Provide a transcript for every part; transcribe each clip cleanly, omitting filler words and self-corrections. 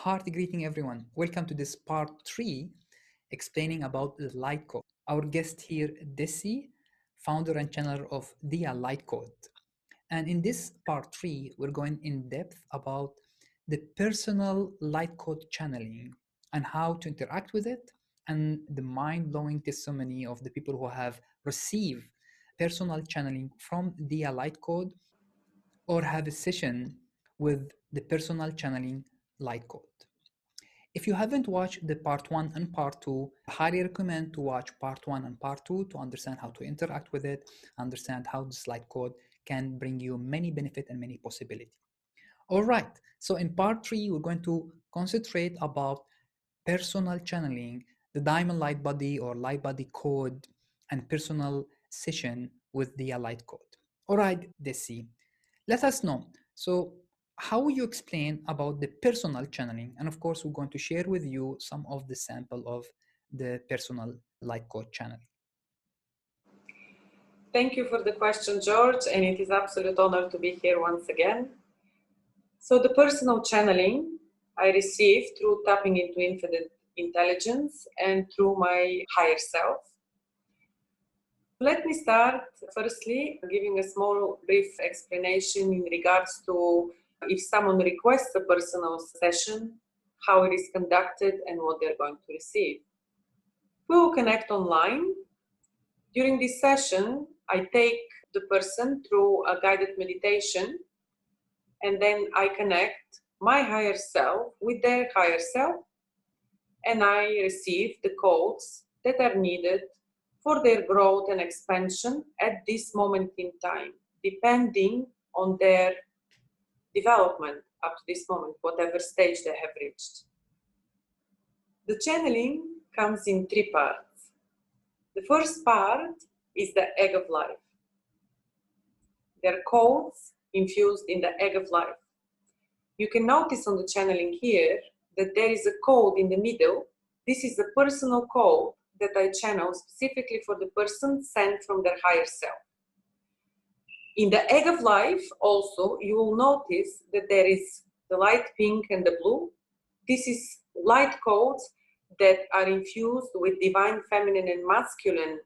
Hearty greeting everyone. Welcome to this part 3 explaining about the LightCode. Our guest here, Desi, founder and channeler of DIA LightCode. And in this part 3, we're going in depth about the personal LightCode channeling and how to interact with it, and the mind-blowing testimony of the people who have received personal channeling from DIA LightCode or have a session with the personal channeling LightCode. If you haven't watched the part 1 and part 2, I highly recommend to watch part 1 and part 2 to understand how to interact with it, understand how this LightCode can bring you many benefits and many possibilities. All right, so in part 3, we're going to concentrate about personal channeling, the Diamond Light Body or Light Body Code, and personal session with the LightCode. All right, Desi, let us know. So how will you explain about the personal channeling? And of course, we're going to share with you some of the sample of the personal LightCode channeling. Thank you for the question, George, and it is an absolute honor to be here once again. So the personal channeling I received through tapping into infinite intelligence and through my higher self. Let me start firstly giving a small brief explanation in regards to if someone requests a personal session, how it is conducted and what they're going to receive. We will connect online. During this session, I take the person through a guided meditation, and then I connect my higher self with their higher self, and I receive the codes that are needed for their growth and expansion at this moment in time, depending on their development up to this moment, whatever stage they have reached. The channeling comes in 3 parts. The first part is the egg of life. There are codes infused in the egg of life. You can notice on the channeling here that there is a code in the middle. This is a personal code that I channel specifically for the person sent from their higher self. In the egg of life also, you will notice that there is the light pink and the blue. This is light codes that are infused with divine feminine and masculine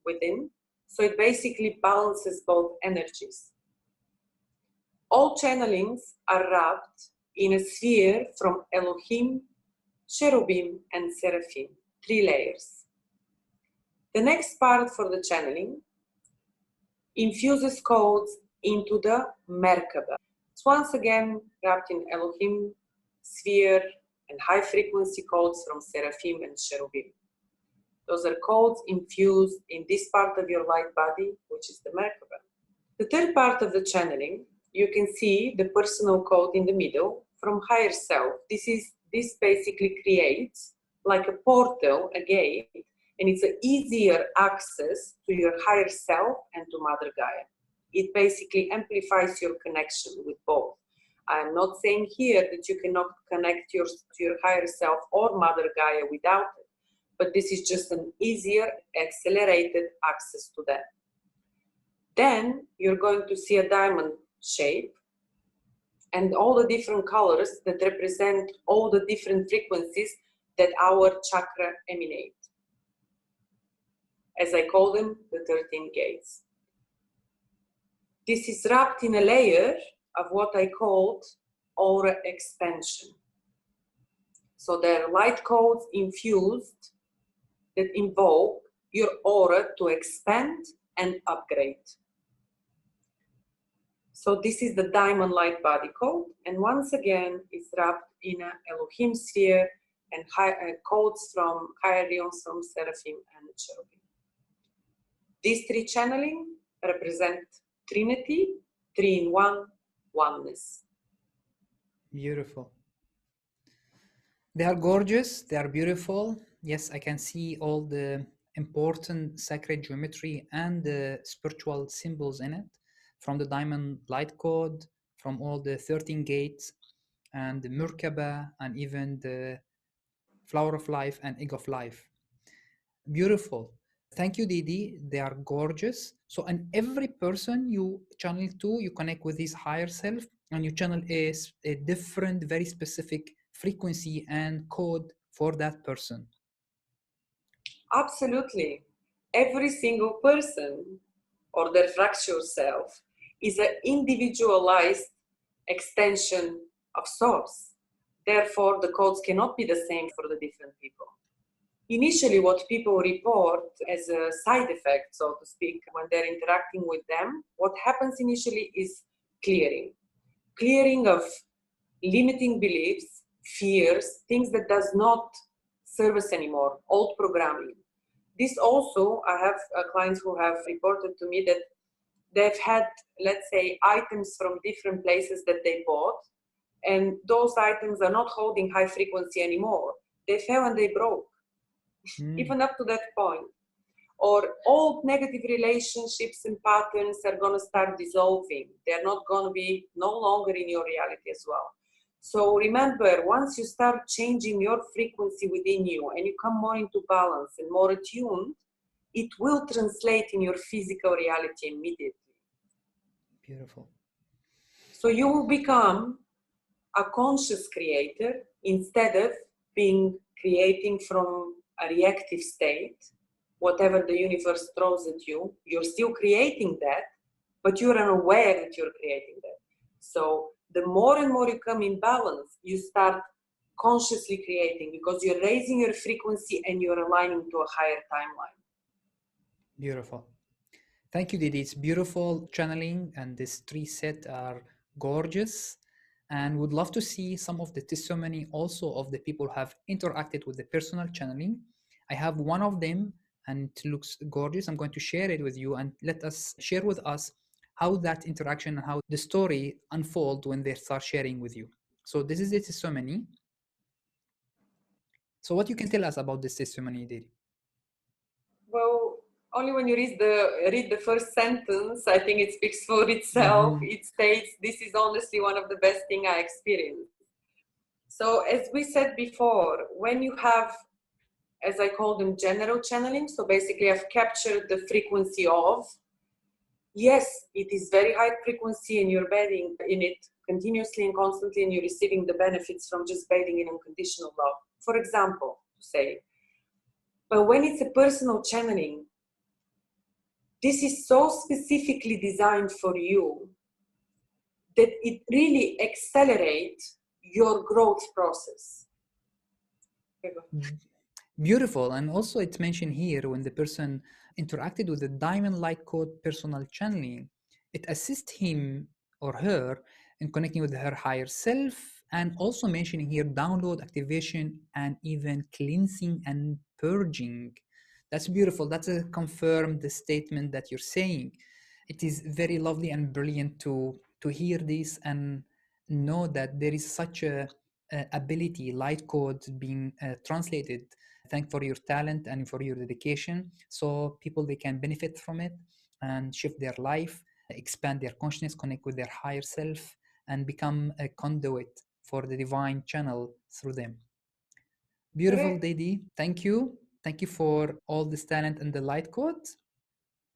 within. So it basically balances both energies. All channelings are wrapped in a sphere from Elohim, Cherubim, and Seraphim, 3 layers. The next part for the channeling infuses codes into the Merkaba. It's once again wrapped in Elohim, sphere, and high frequency codes from Seraphim and Cherubim. Those are codes infused in this part of your light body, which is the Merkaba. The third part of the channeling, you can see the personal code in the middle from higher self. This basically creates like a portal, a gate, and it's an easier access to your higher self and to Mother Gaia. It basically amplifies your connection with both. I am not saying here that you cannot connect to your higher self or Mother Gaia without it, but this is just an easier, accelerated access to them. Then you're going to see a diamond shape and all the different colors that represent all the different frequencies that our chakra emanate. As I call them, the 13 gates. This is wrapped in a layer of what I called aura expansion. So there are light codes infused that invoke your aura to expand and upgrade. So this is the diamond light body code, and once again, it's wrapped in an Elohim sphere and codes from higher realms from Seraphim and Cherubim. These 3 channeling represent Trinity, 3 in 1, oneness. Beautiful. They are gorgeous, they are beautiful. Yes, I can see all the important sacred geometry and the spiritual symbols in it, from the Diamond Light Code, from all the 13 gates, and the Merkaba, and even the Flower of Life and Egg of Life. Beautiful. Thank you, Didi. They are gorgeous. So, and every person you channel to, you connect with his higher self, and you channel a different, very specific frequency and code for that person. Absolutely. Every single person or their fractured self is an individualized extension of source. Therefore, the codes cannot be the same for the different people. Initially, what people report as a side effect, so to speak, when they're interacting with them, what happens initially is clearing. Clearing of limiting beliefs, fears, things that does not serve us anymore, old programming. This also, I have clients who have reported to me that they've had, let's say, items from different places that they bought, and those items are not holding high frequency anymore. They fell and they broke, even up to that point. Or old negative relationships and patterns are going to start dissolving. They're not going to be no longer in your reality as well. So remember, once you start changing your frequency within you and you come more into balance and more attuned, it will translate in your physical reality immediately. Beautiful. So you will become a conscious creator instead of creating from a reactive state. Whatever the universe throws at you, you're still creating that, but you're unaware that you're creating that. So the more and more you come in balance, you start consciously creating because you're raising your frequency and you're aligning to a higher timeline. Beautiful. Thank you, Didi. It's beautiful channeling, and these three sets are gorgeous. And would love to see some of the testimony also of the people who have interacted with the personal channeling. I have one of them, and it looks gorgeous. I'm going to share it with you, and let us share with us how that interaction and how the story unfold when they start sharing with you. So this is the testimony. So what you can tell us about this testimony, Didi? Well, only when you read the first sentence, I think it speaks for itself. Mm-hmm. It states, "This is honestly one of the best things I experienced." So as we said before, when you have, as I call them, general channeling, so basically I've captured the frequency of, yes, it is very high frequency and you're bathing in it continuously and constantly and you're receiving the benefits from just bathing in unconditional love, for example, to say. But when it's a personal channeling, this is so specifically designed for you that it really accelerates your growth process. Beautiful. And also it's mentioned here when the person interacted with the Diamond Light Code personal channeling, it assists him or her in connecting with her higher self, and also mentioning here download, activation, and even cleansing and purging. That's beautiful. That's a confirmed statement that you're saying. It is very lovely and brilliant to hear this and know that there is such a ability, light code being translated. Thank for your talent and for your dedication, so people they can benefit from it and shift their life, expand their consciousness, connect with their higher self, and become a conduit for the divine channel through them. Beautiful, Correct. Didi. Thank you for all this talent and the light code.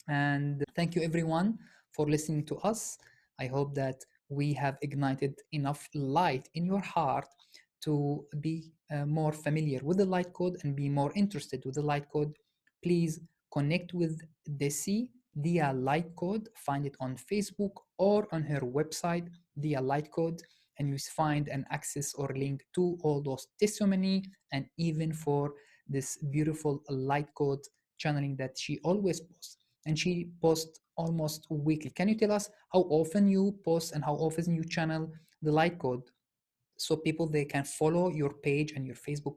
And thank you everyone for listening to us. I hope that we have ignited enough light in your heart to be more familiar with the light code and be more interested with the light code. Please connect with Desi, DIA LightCode. Find it on Facebook or on her website, DIA LightCode, and you find an access or link to all those testimony and even for this beautiful light code channeling that she always posts. And she posts almost weekly. Can you tell us how often you post and how often you channel the light code, so people they can follow your page and your Facebook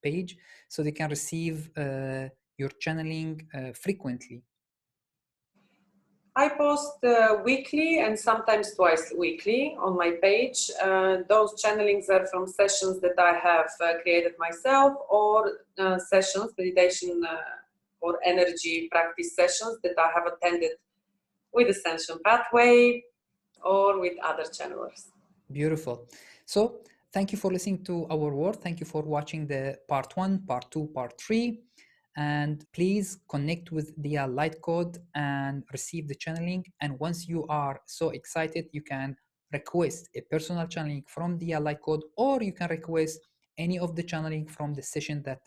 page, so they can receive your channeling frequently? I post weekly and sometimes twice weekly on my page. Those channelings are from sessions that I have created myself, or sessions, meditation or energy practice sessions that I have attended with Ascension Pathway or with other channelers. Beautiful. So thank you for listening to our word. Thank you for watching the part 1, part 2, part 3. And please connect with the light code and receive the channeling. And once you are so excited, you can request a personal channeling from DIA LightCode, or you can request any of the channeling from the session that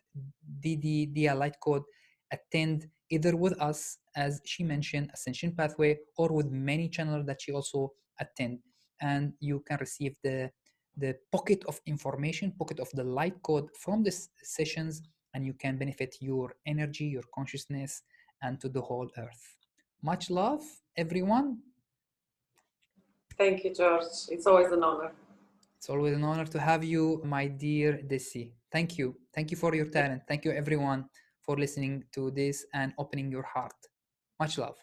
DIA LightCode attend, either with us, as she mentioned, Ascension Pathway, or with many channels that she also attend. And you can receive the pocket of information, pocket of the light code from these sessions, and you can benefit your energy, your consciousness, and to the whole earth. Much love, everyone. Thank you, George. It's always an honor. It's always an honor to have you, my dear Desi. Thank you. Thank you for your talent. Thank you, everyone, for listening to this and opening your heart. Much love.